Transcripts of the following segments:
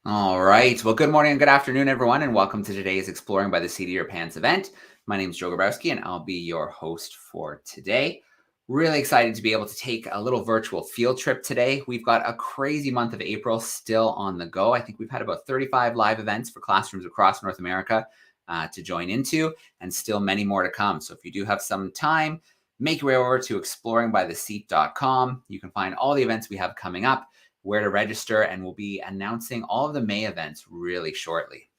All right. Well, good morning and good afternoon, everyone, and welcome to today's Exploring by the Seat of Your Pants event. My name is Joe Grabowski, and I'll be your host for today. Really excited to be able to take a little virtual field trip today. We've got a crazy month of April still on the go. I think we've had about 35 live events for classrooms across North America to join into, and still many more to come. So if you do have some time, make your way over to exploringbytheseat.com. You can find all the events we have coming up, where to register, and we'll be announcing all of the May events really shortly.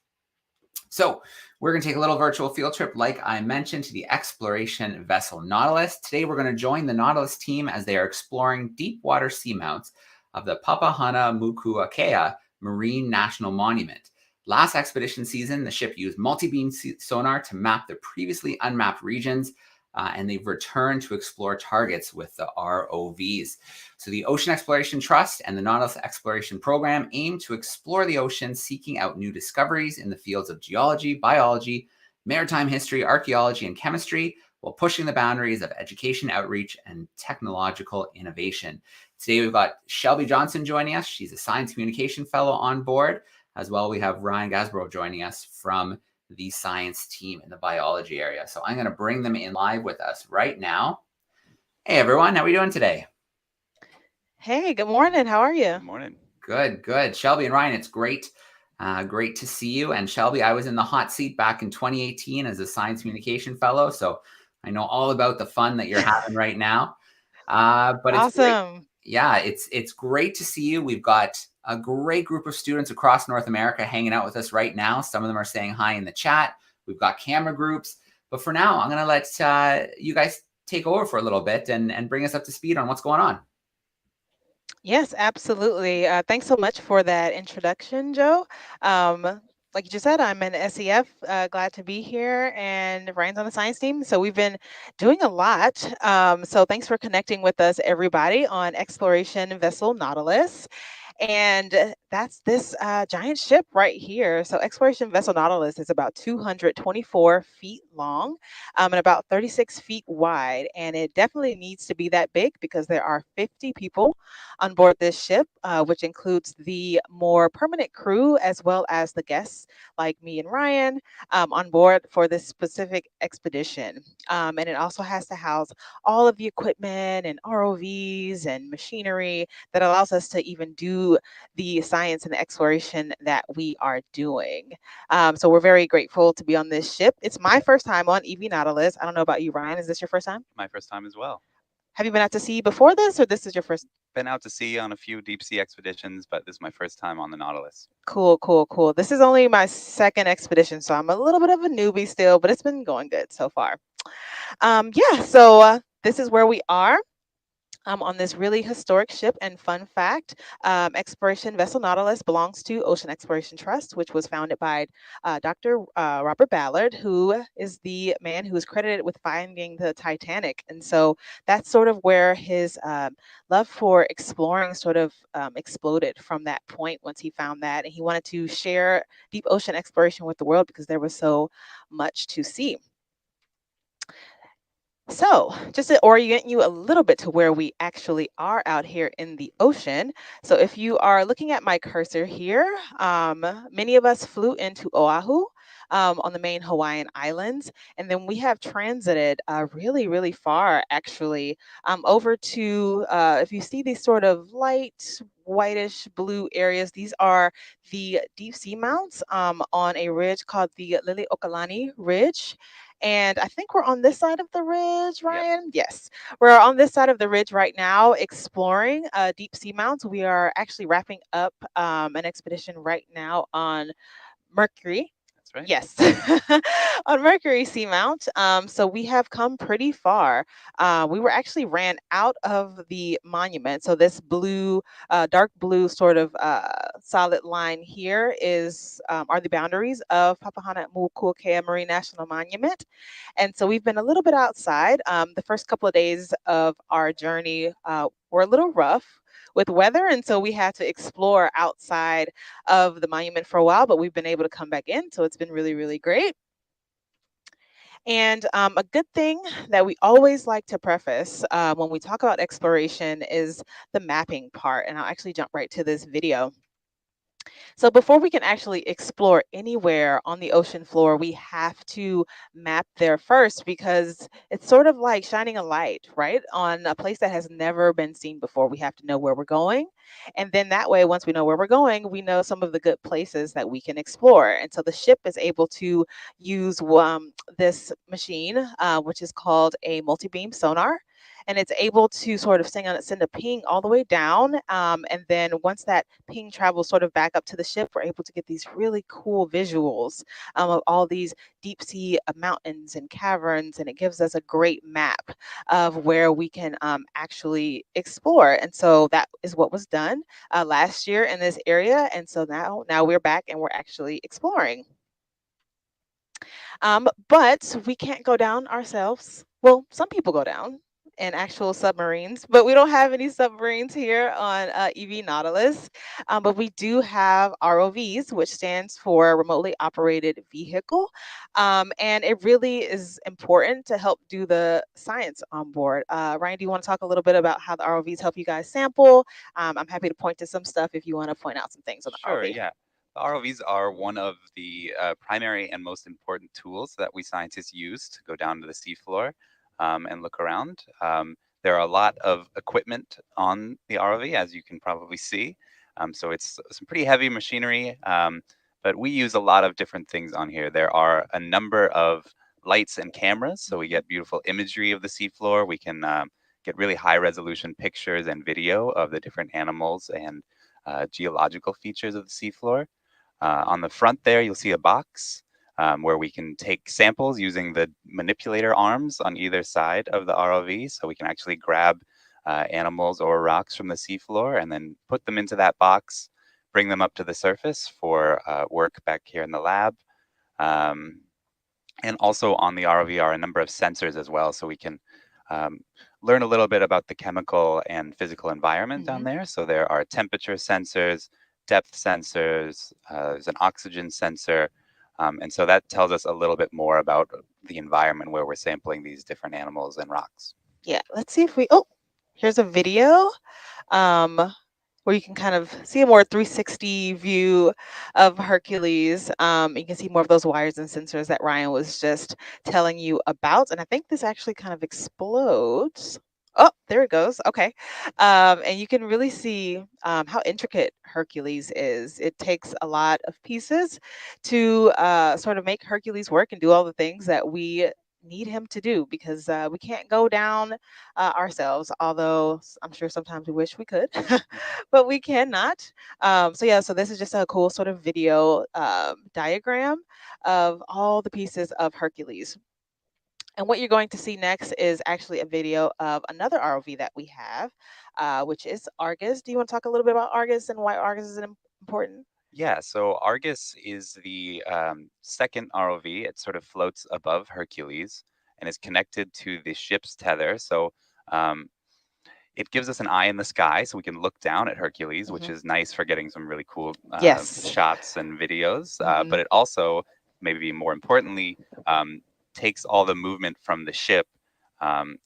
So we're going to take a little virtual field trip, like I mentioned, to the exploration vessel Nautilus. Today, we're going to join the Nautilus team as they are exploring deep water seamounts of the Papahānaumokuākea Marine National Monument. Last expedition season, the ship used multi-beam sonar to map the previously unmapped regions, and they've returned to explore targets with the ROVs. So the Ocean Exploration Trust and the Nautilus Exploration Program aim to explore the ocean, seeking out new discoveries in the fields of geology, biology, maritime history, archaeology, and chemistry, while pushing the boundaries of education, outreach, and technological innovation. Today, we've got Shelby Johnson joining us. She's a science communication fellow on board. As well, we have Ryan Gasbro joining us from the science team in the biology area. So I'm going to bring them in live with us right now. Hey, everyone. How are we doing today? Hey, good morning. How are you? Good morning. Good. Shelby and Ryan, it's great. Great to see you. And Shelby, I was in the hot seat back in 2018 as a science communication fellow. So I know all about the fun that you're having right now. But it's great. Awesome. Yeah, it's great to see you. We've got a great group of students across North America hanging out with us right now. Some of them are saying hi in the chat. We've got camera groups. But for now, I'm going to let you guys take over for a little bit and bring us up to speed on what's going on. Yes, absolutely. Thanks so much for that introduction, Joe. Like you just said, I'm an SEF. Glad to be here, and Ryan's on the science team. So we've been doing a lot. So thanks for connecting with us, everybody, on Exploration Vessel Nautilus. And that's this giant ship right here. So Exploration Vessel Nautilus is about 224 feet long and about 36 feet wide. And it definitely needs to be that big because there are 50 people on board this ship, which includes the more permanent crew as well as the guests like me and Ryan on board for this specific expedition. And it also has to house all of the equipment and ROVs and machinery that allows us to even do the science and the exploration that we are doing. So we're very grateful to be on this ship. It's my first time on EV Nautilus. I don't know about you, Ryan. Is this your first time? My first time as well. Have you been out to sea before this, or this is your first? Been out to sea on a few deep sea expeditions, but this is my first time on the Nautilus. Cool. This is only my second expedition, so I'm a little bit of a newbie still, but it's been going good so far. So this is where we are. On this really historic ship. And fun fact, Exploration Vessel Nautilus belongs to Ocean Exploration Trust, which was founded by Dr. Robert Ballard, who is the man who is credited with finding the Titanic. And so that's sort of where his love for exploring sort of exploded from that point once he found that. And he wanted to share deep ocean exploration with the world because there was so much to see. So, just to orient you a little bit to where we actually are out here in the ocean. So, if you are looking at my cursor here, many of us flew into Oahu. On the main Hawaiian islands. And then we have transited really far, actually, over to, if you see these sort of light whitish blue areas, these are the deep sea mounts on a ridge called the Liliʻuokalani Ridge. And I think we're on this side of the ridge, Ryan. Yep. Yes, we're on this side of the ridge right now, exploring deep sea mounts. We are actually wrapping up an expedition right now on Mercury. That's right. Yes, on Mercury Seamount. So we have come pretty far. We were actually ran out of the monument. So this blue, dark blue sort of solid line here is are the boundaries of Papahānaumokuākea Marine National Monument. And so we've been a little bit outside. The first couple of days of our journey were a little rough with weather, and so we had to explore outside of the monument for a while, but we've been able to come back in, so it's been really great. And a good thing that we always like to preface when we talk about exploration is the mapping part, and I'll actually jump right to this video. So before we can actually explore anywhere on the ocean floor, we have to map there first because it's sort of like shining a light, right, on a place that has never been seen before. We have to know where we're going. And then that way, once we know where we're going, we know some of the good places that we can explore. And so the ship is able to use this machine, which is called a multi-beam sonar, and it's able to sort of send a ping all the way down. And then once that ping travels sort of back up to the ship, we're able to get these really cool visuals of all these deep sea mountains and caverns, and it gives us a great map of where we can actually explore. And so that is what was done last year in this area. And so now we're back and we're actually exploring. But we can't go down ourselves. Well, some people go down in actual submarines, but we don't have any submarines here on EV Nautilus. But we do have ROVs, which stands for Remotely Operated Vehicle. And it really is important to help do the science on board. Ryan, do you want to talk a little bit about how the ROVs help you guys sample? I'm happy to point to some stuff if you want to point out some things on the Sure, ROV. yeah. The ROVs are one of the primary and most important tools that we scientists use to go down to the seafloor and look around. There are a lot of equipment on the ROV, as you can probably see. So it's some pretty heavy machinery, but we use a lot of different things on here. There are a number of lights and cameras, so we get beautiful imagery of the seafloor. We can get really high resolution pictures and video of the different animals and geological features of the seafloor. On the front there, you'll see a box where we can take samples using the manipulator arms on either side of the ROV. So we can actually grab animals or rocks from the seafloor and then put them into that box, bring them up to the surface for work back here in the lab. And also on the ROV are a number of sensors as well. So we can learn a little bit about the chemical and physical environment down there. So there are temperature sensors, depth sensors, there's an oxygen sensor. And so that tells us a little bit more about the environment where we're sampling these different animals and rocks. Yeah, let's see if here's a video where you can kind of see a more 360 view of Hercules. You can see more of those wires and sensors that Ryan was just telling you about. And I think this actually kind of explodes. Oh, there it goes. Okay. And you can really see how intricate Hercules is. It takes a lot of pieces to sort of make Hercules work and do all the things that we need him to do, because we can't go down ourselves, although I'm sure sometimes we wish we could, but we cannot. So this is just a cool sort of video diagram of all the pieces of Hercules. And what you're going to see next is actually a video of another ROV that we have, which is Argus. Do you want to talk a little bit about Argus and why Argus is important? Yeah, so Argus is the second ROV. It sort of floats above Hercules and is connected to the ship's tether. So it gives us an eye in the sky so we can look down at Hercules, which is nice for getting some really cool shots and videos. But it also, maybe more importantly, takes all the movement from the ship and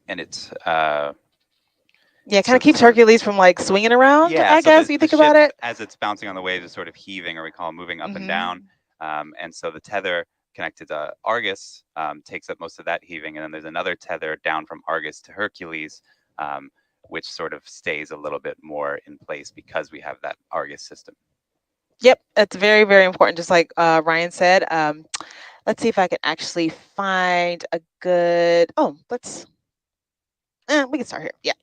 it's yeah, kind of keeps Hercules from like swinging around. Yeah, I guess you think about it as it's bouncing on the waves is sort of heaving, or we call it moving up and down. And so the tether connected to Argus takes up most of that heaving, and then there's another tether down from Argus to Hercules, which sort of stays a little bit more in place because we have that Argus system. Yep, that's very, very important. Just like Ryan said. Let's see if I can actually find a good. We can start here. Yeah.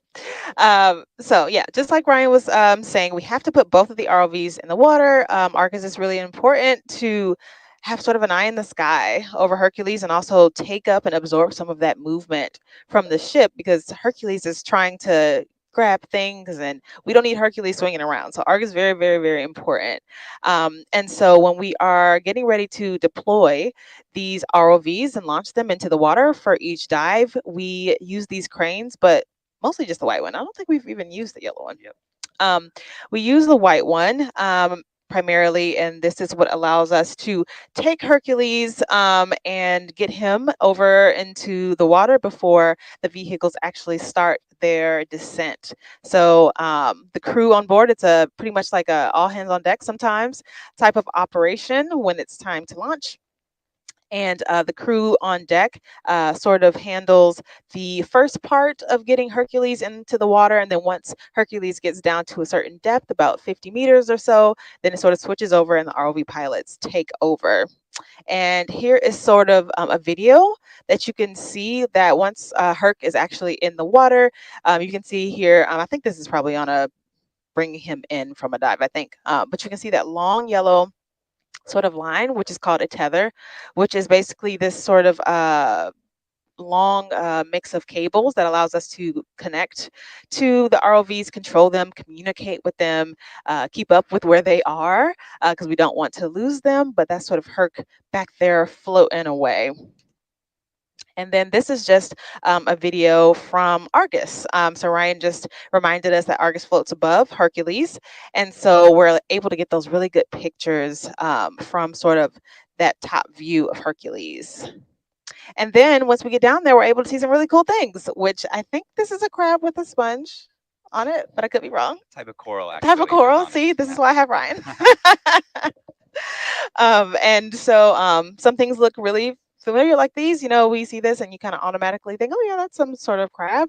So yeah, just like Ryan was saying, we have to put both of the ROVs in the water. Argus is really important to have sort of an eye in the sky over Hercules and also take up and absorb some of that movement from the ship, because Hercules is trying to grab things and we don't need Hercules swinging around. So Argus is very, very, very important. And so when we are getting ready to deploy these ROVs and launch them into the water for each dive, we use these cranes, but mostly just the white one. I don't think we've even used the yellow one. Yep. We use the white one primarily, and this is what allows us to take Hercules and get him over into the water before the vehicles actually start their descent. So the crew on board, it's a pretty much like a all hands on deck sometimes type of operation when it's time to launch. And the crew on deck sort of handles the first part of getting Hercules into the water. And then once Hercules gets down to a certain depth, about 50 meters or so, then it sort of switches over and the ROV pilots take over. And here is sort of a video that you can see that once Herc is actually in the water, you can see here, I think this is probably on a bringing him in from a dive, I think. But you can see that long yellow sort of line, which is called a tether, which is basically this sort of long mix of cables that allows us to connect to the ROVs, control them, communicate with them, keep up with where they are, because we don't want to lose them. But that's sort of Herc back there floating away. And then this is just a video from Argus. So Ryan just reminded us that Argus floats above Hercules. And so we're able to get those really good pictures from sort of that top view of Hercules. And then once we get down there, we're able to see some really cool things, which I think this is a crab with a sponge on it, but I could be wrong. Type of coral, actually. Type of coral. See, this is why I have Ryan. And so some things look really familiar like these. You know, we see this and you kind of automatically think, oh yeah, that's some sort of crab.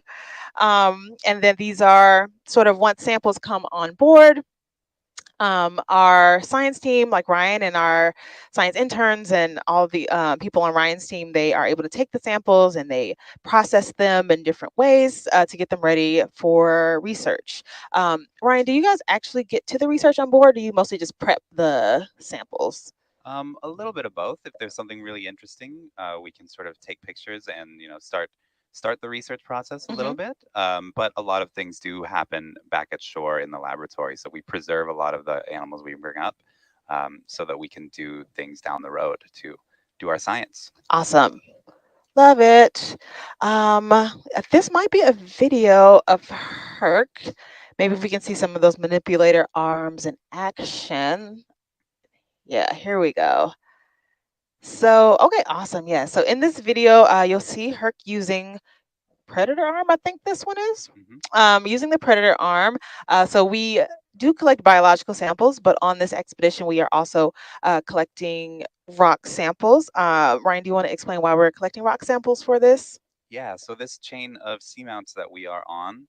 And then these are sort of once samples come on board, our science team, like Ryan and our science interns and all the people on Ryan's team, they are able to take the samples and they process them in different ways to get them ready for research. Ryan, do you guys actually get to the research on board, or do you mostly just prep the samples? A little bit of both. If there's something really interesting, we can sort of take pictures and start the research process a little bit. But a lot of things do happen back at shore in the laboratory, so we preserve a lot of the animals we bring up so that we can do things down the road to do our science. Awesome. Love it. This might be a video of Herc. Maybe if we can see some of those manipulator arms in action. Yeah, here we go. So, okay, awesome. Yeah, so in this video, you'll see Herc using predator arm, I think this one is, using the predator arm. So we do collect biological samples, but on this expedition, we are also collecting rock samples. Ryan, do you want to explain why we're collecting rock samples for this? Yeah, so this chain of seamounts that we are on,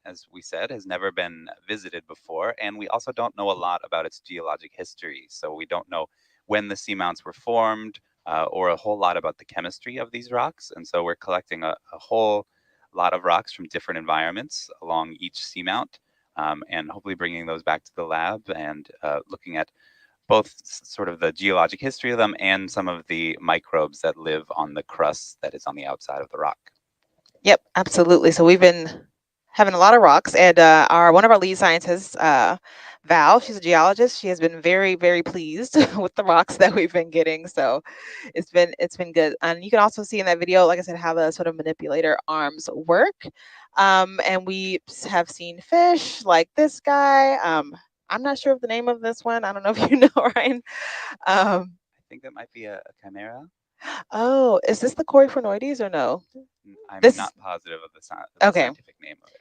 as we said, has never been visited before, and we also don't know a lot about its geologic history. So we don't know when the seamounts were formed or a whole lot about the chemistry of these rocks. And so we're collecting a whole lot of rocks from different environments along each seamount and hopefully bringing those back to the lab and looking at both sort of the geologic history of them and some of the microbes that live on the crust that is on the outside of the rock. Yep, absolutely. So we've been having a lot of rocks, and one of our lead scientists, Val, she's a geologist. She has been very, very pleased with the rocks that we've been getting. So it's been good. And you can also see in that video, like I said, how the sort of manipulator arms work. And we have seen fish like this guy. I'm not sure of the name of this one. I don't know if you know, Ryan. I think that might be a chimera. Oh, is this the Coryphaenoides or no? I'm This- not positive of the Okay. scientific name of it.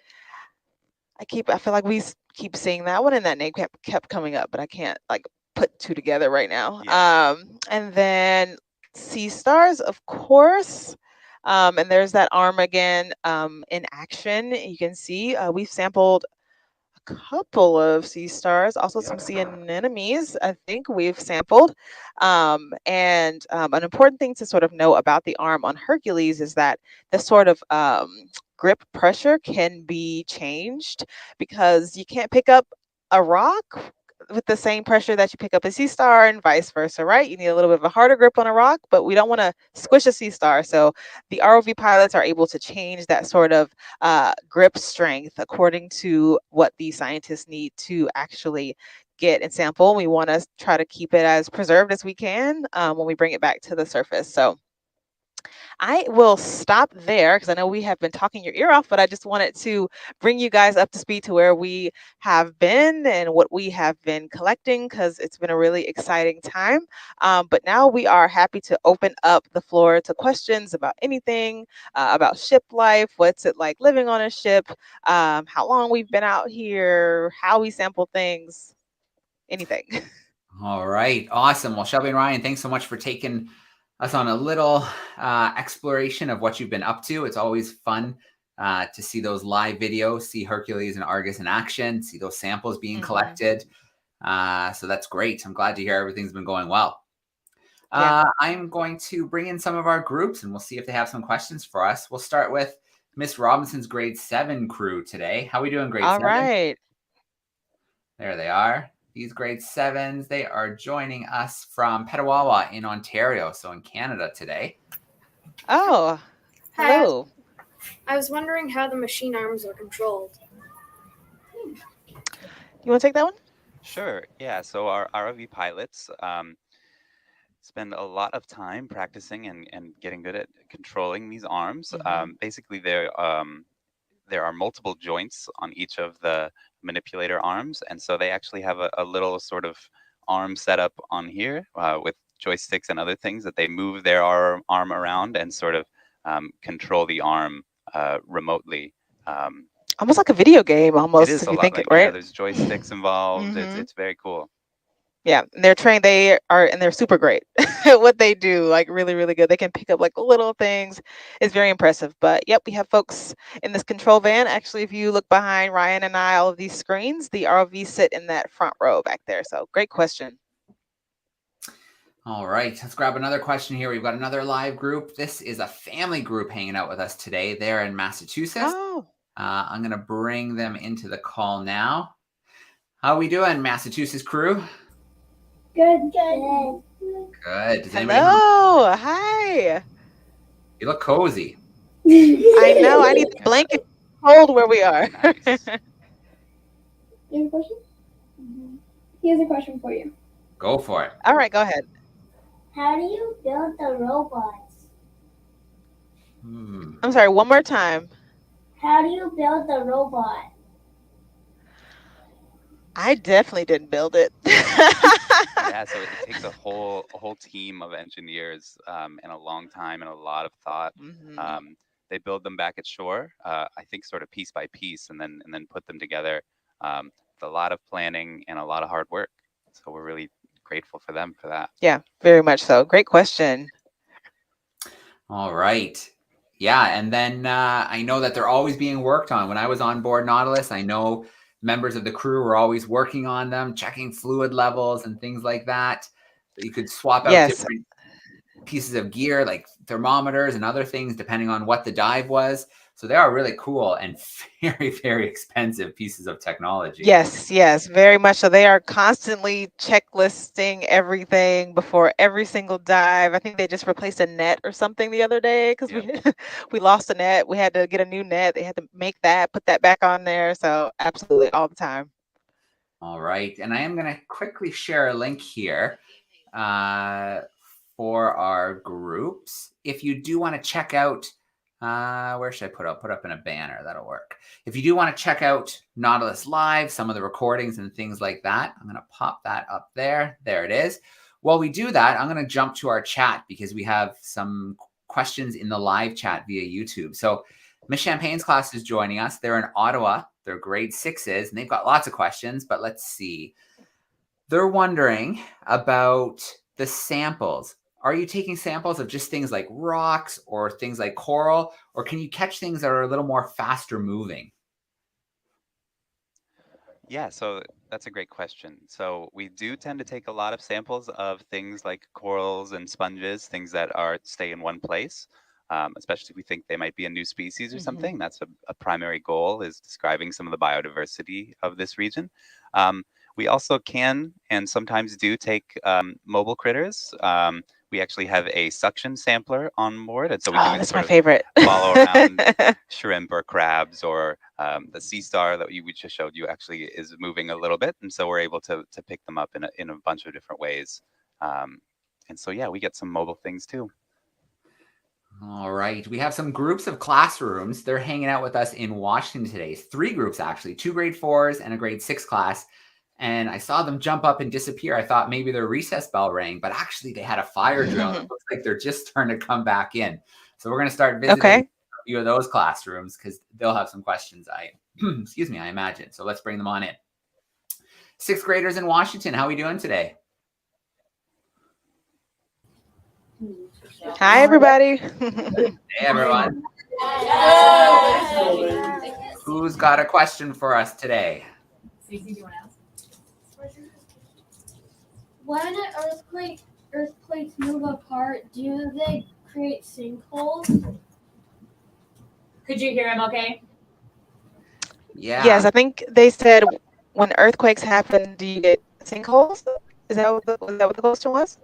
I feel like we keep seeing that one and that name kept coming up, but I can't like put two together right now. Yeah. And then sea stars, of course. And there's that arm again in action. You can see we've sampled a couple of sea stars, also some sea anemones, I think we've sampled. And an important thing to sort of know about the arm on Hercules is that the sort of grip pressure can be changed because you can't pick up a rock with the same pressure that you pick up a sea star and vice versa, right? You need a little bit of a harder grip on a rock, but we don't want to squish a sea star. So the ROV pilots are able to change that sort of grip strength according to what the scientists need to actually get and sample. We want to try to keep it as preserved as we can when we bring it back to the surface. So I will stop there because I know we have been talking your ear off, but I just wanted to bring you guys up to speed to where we have been and what we have been collecting because it's been a really exciting time. But now we are happy to open up the floor to questions about anything, about ship life, what's it like living on a ship, how long we've been out here, how we sample things, anything. All right. Awesome. Well, Shelby and Ryan, thanks so much for taking us on a little exploration of what you've been up to. It's always fun to see those live videos, see Hercules and Argus in action, see those samples being collected. So that's great. I'm glad to hear everything's been going well. I'm going to bring in some of our groups and we'll see if they have some questions for us. We'll start with Miss Robinson's grade 7 crew today. How are we doing, grade 7? All right. There they are. These grade 7s, they are joining us from Petawawa in Ontario, so in Canada today. Oh, hello. I was wondering how the machine arms are controlled. You want to take that one? Sure. Yeah. So our ROV pilots spend a lot of time practicing and getting good at controlling these arms. Basically, there are multiple joints on each of the manipulator arms, and so they actually have a little sort of arm setup on here with joysticks and other things that they move their arm around and sort of control the arm remotely. Almost like a video game, almost. It is if a you lot think like, it, right? yeah, there's joysticks involved. It's very cool. Yeah, they're trained. They're super great at what they do. Like really, really good. They can pick up like little things. It's very impressive. But yep, we have folks in this control van. Actually, if you look behind Ryan and I, all of these screens, the ROVs sit in that front row back there. So great question. All right, let's grab another question here. We've got another live group. This is a family group hanging out with us today. They're in Massachusetts. Oh. I'm going to bring them into the call now. How are we doing, Massachusetts crew? Good. Good. Does anybody Hello. Hi. You look cozy. I know. I need the blanket cold where we are. Nice. You have a question? Here's a question for you. Go for it. All right, go ahead. How do you build the robots? I'm sorry, one more time. How do you build the robot? I definitely didn't build it. Yeah, so it takes a whole team of engineers and a long time and a lot of thought. They build them back at shore, I think sort of piece by piece, and then put them together with a lot of planning and a lot of hard work. So we're really grateful for them for that. Yeah, very much so. Great question. All right. Yeah, and then I know that they're always being worked on. When I was on board Nautilus, I know members of the crew were always working on them, checking fluid levels and things like that. You could swap out different pieces of gear like thermometers and other things depending on what the dive was. So they are really cool and very, very expensive pieces of technology. Yes, very much so. They are constantly checklisting everything before every single dive. I think they just replaced a net or something the other day because we lost a net. We had to get a new net. They had to make that, put that back on there. So absolutely all the time. All right. And I am going to quickly share a link here for our groups. If you do want to check out, where should I put up? Put up in a banner. That'll work. If you do want to check out Nautilus Live, some of the recordings and things like that, I'm going to pop that up there. There it is. While we do that, I'm going to jump to our chat because we have some questions in the live chat via YouTube. So Miss Champagne's class is joining us. They're in Ottawa. They're grade 6s, and they've got lots of questions, but let's see. They're wondering about the samples. Are you taking samples of just things like rocks or things like coral, or can you catch things that are a little more faster moving? Yeah, so that's a great question. So we do tend to take a lot of samples of things like corals and sponges, things that stay in one place, especially if we think they might be a new species or something. That's a primary goal, is describing some of the biodiversity of this region. We also can and sometimes do take mobile critters. We actually have a suction sampler on board, and so we can that's sort my of favorite. follow around shrimp or crabs, or the sea star that we just showed you actually is moving a little bit, and so we're able to pick them up in a bunch of different ways. And so yeah, we get some mobile things too. All right. We have some groups of classrooms. They're hanging out with us in Washington today. 3 groups, actually, 2 grade 4s and a grade 6 class. And I saw them jump up and disappear. I thought maybe their recess bell rang, but actually they had a fire drill. It looks like they're just starting to come back in. So we're going to start visiting a few of those classrooms because they'll have some questions, excuse me, I imagine. So let's bring them on in. 6th graders in Washington, how are we doing today? Hi, everybody. Hey, everyone. Who's got a question for us today? Stacey, do you want to ask? When earthquakes move apart, do they create sinkholes? Could you hear him okay? Yeah. Yes, I think they said when earthquakes happen, do you get sinkholes? Is that what the question was?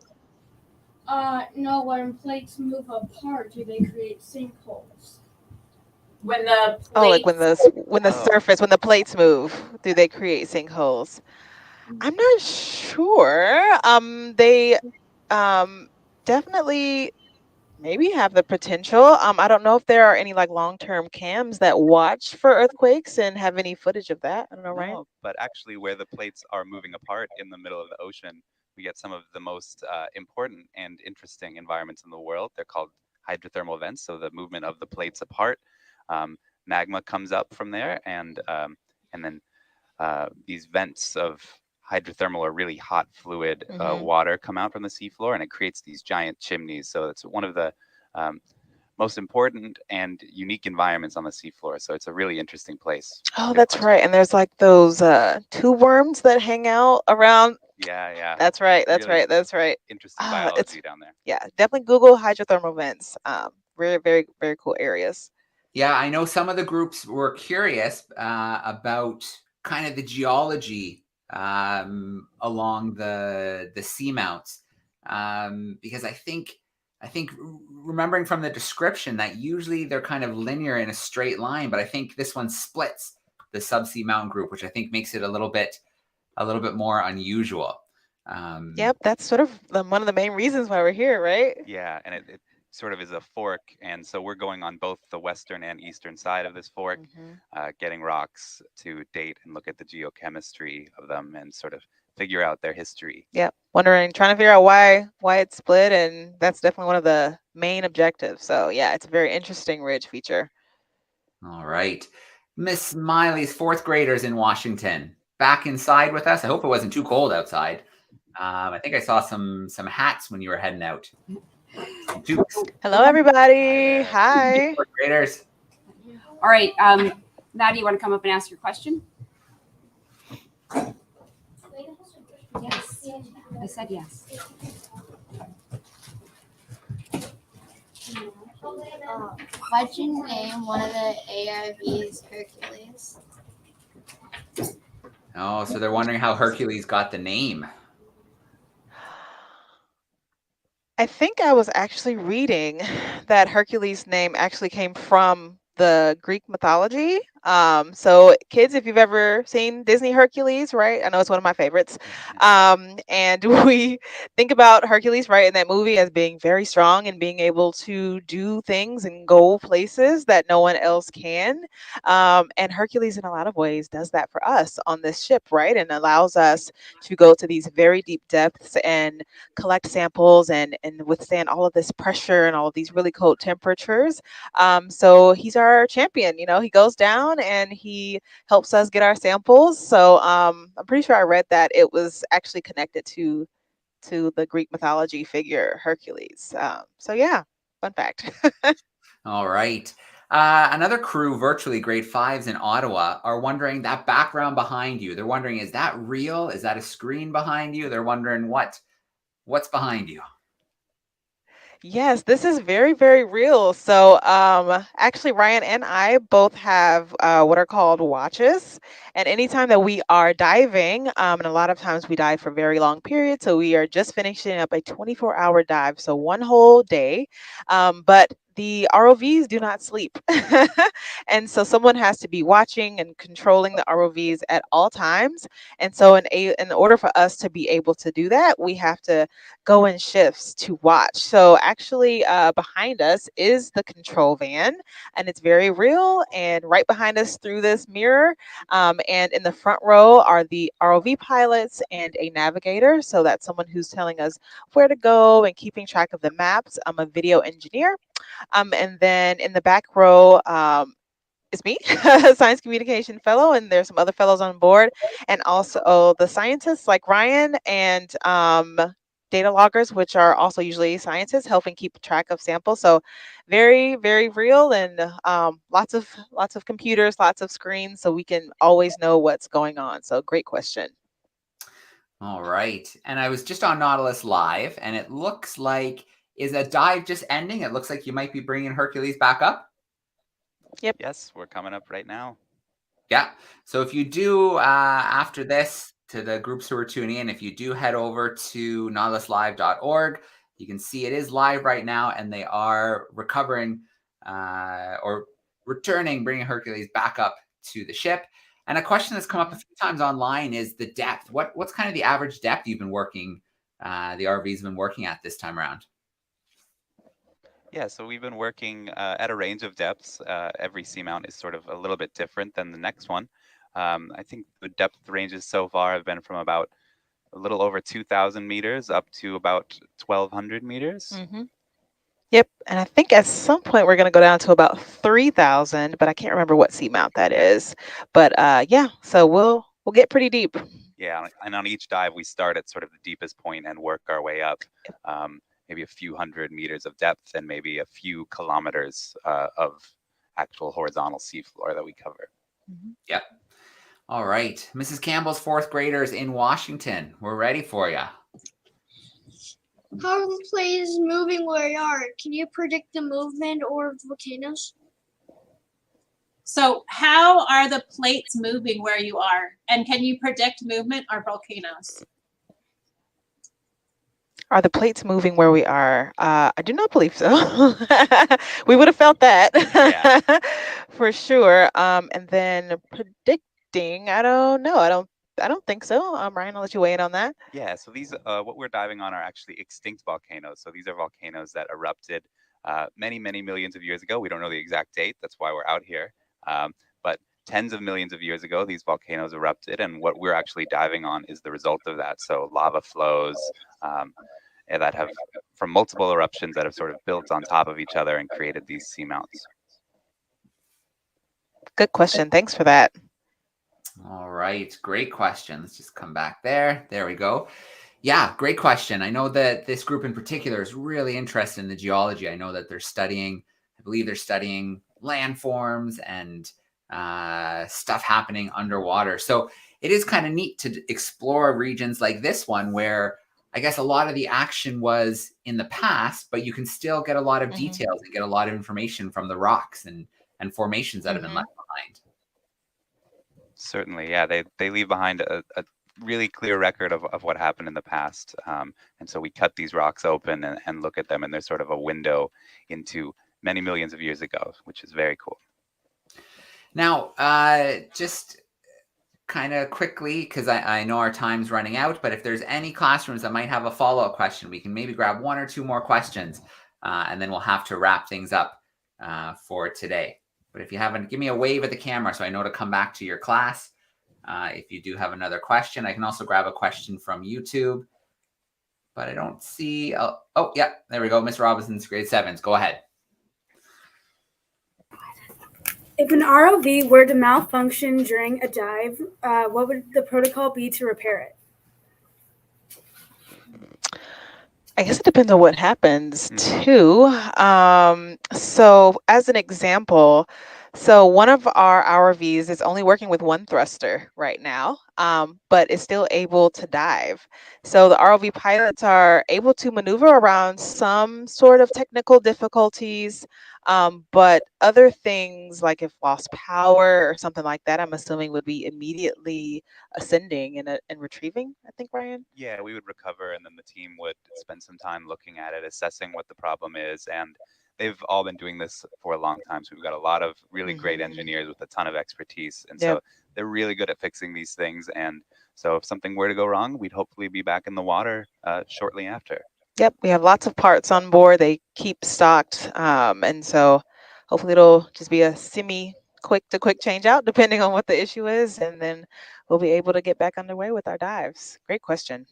No, when plates move apart, do they create sinkholes? When the plates... Oh, like when the surface, when the plates move, do they create sinkholes? I'm not sure. They definitely maybe have the potential. I don't know if there are any like long-term cams that watch for earthquakes and have any footage of that. I don't know, Ryan. No, but actually where the plates are moving apart in the middle of the ocean, we get some of the most important and interesting environments in the world. They're called hydrothermal vents, so the movement of the plates apart. Magma comes up from there, and then these vents of hydrothermal or really hot fluid water come out from the seafloor, and it creates these giant chimneys. So it's one of the most important and unique environments on the seafloor. So it's a really interesting place. Oh, that's right. And there's like those tube worms that hang out around. Yeah. That's right. That's Really right. That's right. Interesting biology down there. Yeah, definitely Google hydrothermal vents. Very, very, very cool areas. Yeah, I know some of the groups were curious about kind of the geology along the seamounts because I think remembering from the description that usually they're kind of linear in a straight line, but I think this one splits the subsea mountain group, which I think makes it a little bit more unusual. Yep, that's sort of one of the main reasons why we're here, right? Yeah, and it sort of is a fork, and so we're going on both the western and eastern side of this fork, getting rocks to date and look at the geochemistry of them and sort of figure out their history. Yep, trying to figure out why it's split, and that's definitely one of the main objectives. So yeah, it's a very interesting ridge feature. All right, Miss Miley's 4th graders in Washington back inside with us. I hope it wasn't too cold outside. I think I saw some hats when you were heading out. Hello, everybody. Hi. 4th graders. All right, Maddie, you want to come up and ask your question? Yes, I said yes. Why'd you name one of the ROVs Hercules? Oh, so they're wondering how Hercules got the name. I think I was actually reading that Hercules' name actually came from the Greek mythology. So kids, if you've ever seen Disney Hercules, right? I know it's one of my favorites. And we think about Hercules, right, in that movie as being very strong and being able to do things and go places that no one else can. And Hercules, in a lot of ways, does that for us on this ship, right? And allows us to go to these very deep depths and collect samples and withstand all of this pressure and all of these really cold temperatures. So he's our champion. He goes down and he helps us get our samples. So I'm pretty sure I read that it was actually connected to the Greek mythology figure Hercules. So yeah, fun fact. All right. Another crew, virtually grade 5s in Ottawa, are wondering that background behind you. They're wondering, is that real? Is that a screen behind you? They're wondering what's behind you. Yes, this is very, very real. So actually, Ryan and I both have what are called watches. And anytime that we are diving, and a lot of times we dive for very long periods. So we are just finishing up a 24-hour dive. So one whole day. But the ROVs do not sleep. And so someone has to be watching and controlling the ROVs at all times. And so in order for us to be able to do that, we have to go in shifts to watch. So actually behind us is the control van, and it's very real. And right behind us through this mirror and in the front row are the ROV pilots and a navigator. So that's someone who's telling us where to go and keeping track of the maps. I'm a video engineer. And then in the back row, it's me, science communication fellow, and there's some other fellows on board, and also the scientists like Ryan and data loggers, which are also usually scientists helping keep track of samples. So very, very real, and lots of computers, lots of screens, so we can always know what's going on. So great question. All right. And I was just on Nautilus Live, and it looks like, is a dive just ending? It looks like you might be bringing Hercules back up. Yep. Yes, we're coming up right now. Yeah. So if you do, after this, to the groups who are tuning in, if you do head over to nautiluslive.org, you can see it is live right now, and they are recovering or returning, bringing Hercules back up to the ship. And a question that's come up a few times online is the depth. What's kind of the average depth you've been working, the RV's been working at this time around? Yeah, so we've been working at a range of depths. Every seamount is sort of a little bit different than the next one. I think the depth ranges so far have been from about a little over 2,000 meters up to about 1,200 meters. Mm-hmm. Yep, and I think at some point we're going to go down to about 3,000, but I can't remember what seamount that is. But yeah, so we'll get pretty deep. Yeah, and on each dive we start at sort of the deepest point and work our way up, maybe a few hundred meters of depth and maybe a few kilometers of actual horizontal seafloor that we cover. Mm-hmm. Yep. All right, Mrs. Campbell's fourth graders in Washington, we're ready for you. How are the plates moving where they are? Can you predict the movement or volcanoes? So how are the plates moving where you are? And can you predict movement or volcanoes? Are the plates moving where we are? I do not believe so. We would have felt that. Yeah. For sure. And then predicting, I don't know. I don't think so. Ryan, I'll let you weigh in on that. Yeah, so these, what we're diving on are actually extinct volcanoes. So these are volcanoes that erupted many, many millions of years ago. We don't know the exact date. That's why we're out here. But tens of millions of years ago, these volcanoes erupted. And what we're actually diving on is the result of that. So lava flows that have, from multiple eruptions that have sort of built on top of each other and created these seamounts. Good question. Thanks for that. All right, great question. Let's just come back there. There we go. Yeah, great question. I know that this group in particular is really interested in the geology. I know that they're studying, I believe they're studying landforms and stuff happening underwater. So it is kind of neat to explore regions like this one where I guess a lot of the action was in the past, but you can still get a lot of details and get a lot of information from the rocks and formations that have been left behind. Certainly, yeah, they leave behind a really clear record of what happened in the past. And so we cut these rocks open and look at them, and there's sort of a window into many millions of years ago, which is very cool. Now, just kind of quickly, because I know our time's running out, but if there's any classrooms that might have a follow-up question, we can maybe grab one or two more questions, and then we'll have to wrap things up for today. But if you haven't, give me a wave at the camera so I know to come back to your class. If you do have another question, I can also grab a question from YouTube. But I don't see. Oh, yeah, there we go. Miss Robinson's grade 7s. Go ahead. If an ROV were to malfunction during a dive, what would the protocol be to repair it? I guess it depends on what happens too. So as an example, so one of our ROVs is only working with one thruster right now, but is still able to dive. So the ROV pilots are able to maneuver around some sort of technical difficulties, but other things like if lost power or something like that, I'm assuming would be immediately ascending and retrieving, I think, Ryan? Yeah, we would recover, and then the team would spend some time looking at it, assessing what the problem is, and they've all been doing this for a long time. So we've got a lot of really great engineers with a ton of expertise. And so they're really good at fixing these things. And so if something were to go wrong, we'd hopefully be back in the water shortly after. Yep, we have lots of parts on board. They keep stocked. And so hopefully it'll just be a quick change out depending on what the issue is. And then we'll be able to get back underway with our dives. Great question.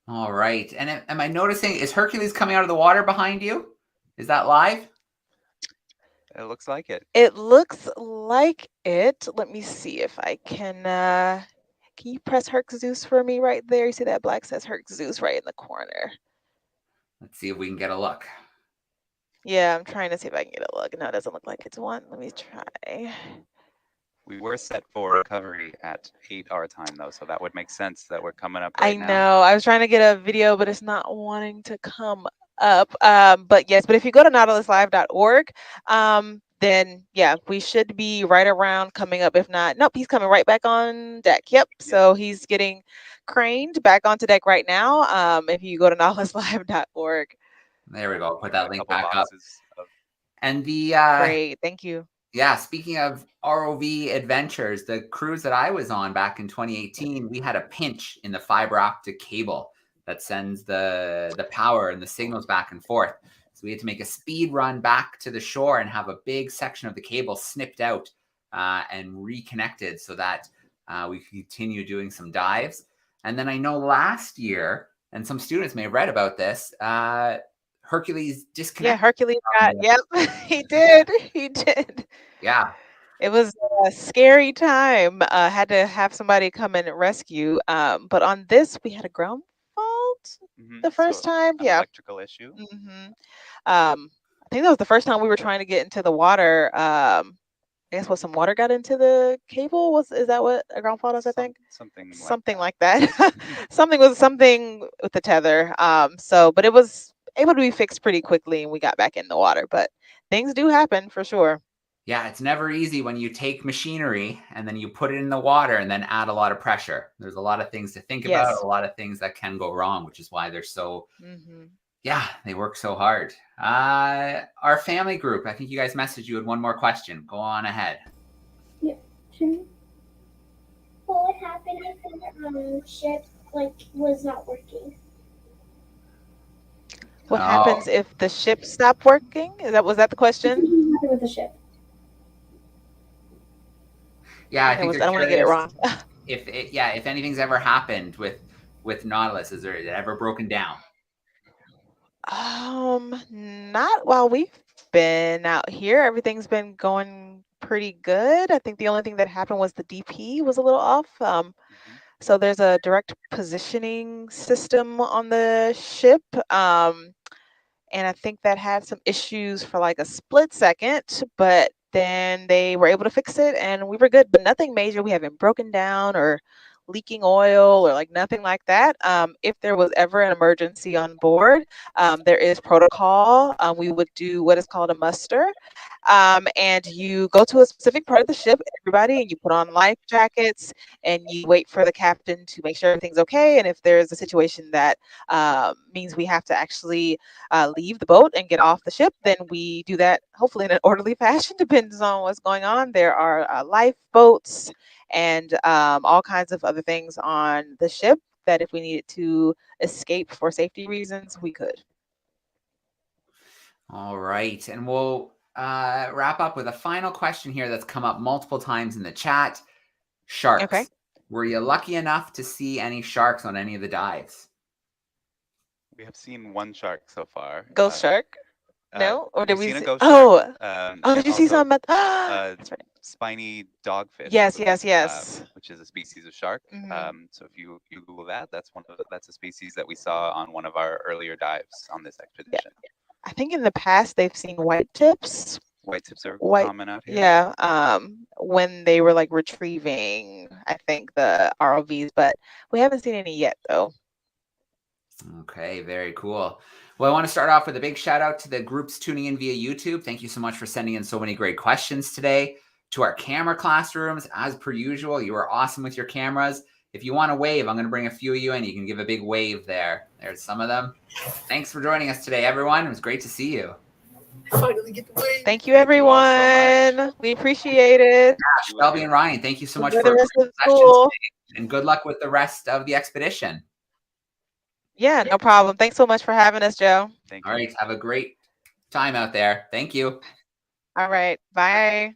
All right. And am I noticing, is Hercules coming out of the water behind you? Is that live? It looks like it. It looks like it. Let me see if I can you press Herc Zeus for me right there? You see that black says Herc Zeus right in the corner. Let's see if we can get a look. Yeah, I'm trying to see if I can get a look. No, it doesn't look like it's one. Let me try. We were set for recovery at 8 our time, though, so that would make sense that we're coming up right now. I know. I was trying to get a video, but it's not wanting to come up. But if you go to nautiluslive.org, then yeah, we should be right around coming up. If not, nope, he's coming right back on deck. Yep. So he's getting craned back onto deck right now. If you go to nautiluslive.org. There we go. Put that link back up. And the great, thank you. Yeah, speaking of ROV adventures, the cruise that I was on back in 2018, we had a pinch in the fiber optic cable that sends the power and the signals back and forth. So we had to make a speed run back to the shore and have a big section of the cable snipped out and reconnected so that we could continue doing some dives. And then I know last year, and some students may have read about this, Hercules disconnected. Yeah, Hercules got, yep, he did. Yeah. It was a scary time. Had to have somebody come and rescue. But on this, we had a ground fault the first time. Yeah. Electrical issue. I think that was the first time we were trying to get into the water. I guess some water got into the cable. Is that what a ground fault is? I think something like that. something with the tether. But it was able to be fixed pretty quickly, and we got back in the water. But things do happen for sure. Yeah, it's never easy when you take machinery and then you put it in the water and then add a lot of pressure. There's a lot of things to think about, a lot of things that can go wrong, which is why they're so, they work so hard. Our family group, I think you guys messaged you with one more question. Go on ahead. Yeah. What would happen if the ship was not working? What happens if the ship stopped working? Was that the question? What happened with the ship? Yeah, I think I don't want to get it wrong. if anything's ever happened with Nautilus, is it ever broken down? Not while we've been out here. Everything's been going pretty good. I think the only thing that happened was the DP was a little off. So there's a direct positioning system on the ship. And I think that had some issues for like a split second, but then they were able to fix it and we were good, but nothing major. We haven't broken down or leaking oil or nothing like that. If there was ever an emergency on board, there is protocol. We would do what is called a muster. And you go to a specific part of the ship, everybody, and you put on life jackets and you wait for the captain to make sure everything's okay. And if there's a situation that means we have to actually leave the boat and get off the ship, then we do that hopefully in an orderly fashion, depends on what's going on. There are lifeboats and all kinds of other things on the ship that if we needed to escape for safety reasons, we could. All right. And we'll wrap up with a final question here that's come up multiple times in the chat. Sharks. Okay. Were you lucky enough to see any sharks on any of the dives? We have seen one shark so far. Ghost shark? No? Or did we seen see a ghost shark? Did you see some? That's right. Spiny dogfish. Yes. Which is a species of shark. So if you Google that, that's a species that we saw on one of our earlier dives on this expedition. Yeah. I think in the past they've seen white tips. White tips are common out here. Yeah. When they were retrieving, I think, the ROVs, but we haven't seen any yet though. Okay, very cool. Well, I want to start off with a big shout out to the groups tuning in via YouTube. Thank you so much for sending in so many great questions today. To our camera classrooms, as per usual, you are awesome with your cameras. If you want to wave, I'm going to bring a few of you in. You can give a big wave there. There's some of them. Thanks for joining us today, everyone. It was great to see you. Finally get the wave. Thank you, Thank you all so everyone. much. We appreciate it. Shelby and Ryan, thank you so much Enjoy for the a rest great of session school. today, and good luck with the rest of the expedition. Yeah, no problem. Thanks so much for having us, Joe. Thank All you. right, have a great time out there. Thank you. All right. Bye.